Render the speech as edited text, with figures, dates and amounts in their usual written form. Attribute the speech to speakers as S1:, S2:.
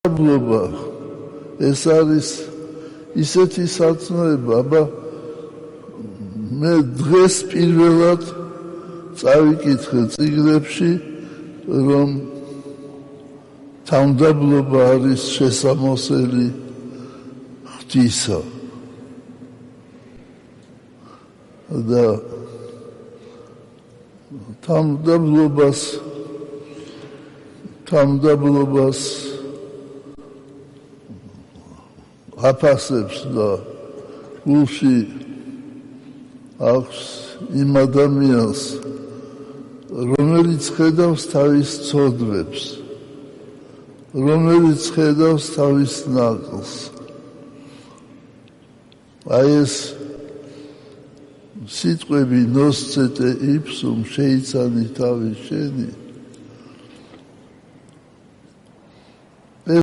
S1: მადლობა ეს არის ისეთი საწნოება, აბა მე დღეს პირველად წავიკითხე წიგნებში, რომ თავმდაბლობა არის შესამოსელი ღვთისა და თავმდაბლობას აფასებს და გულში აქვს იმ ადამიანს, რომელიც ხედავს თავის ცოდვებს, რომელიც ხედავს თავის ნაკლს. აი ეს სიტყვები ნოსცეტე იფსუმ შეიცანი თავის შენი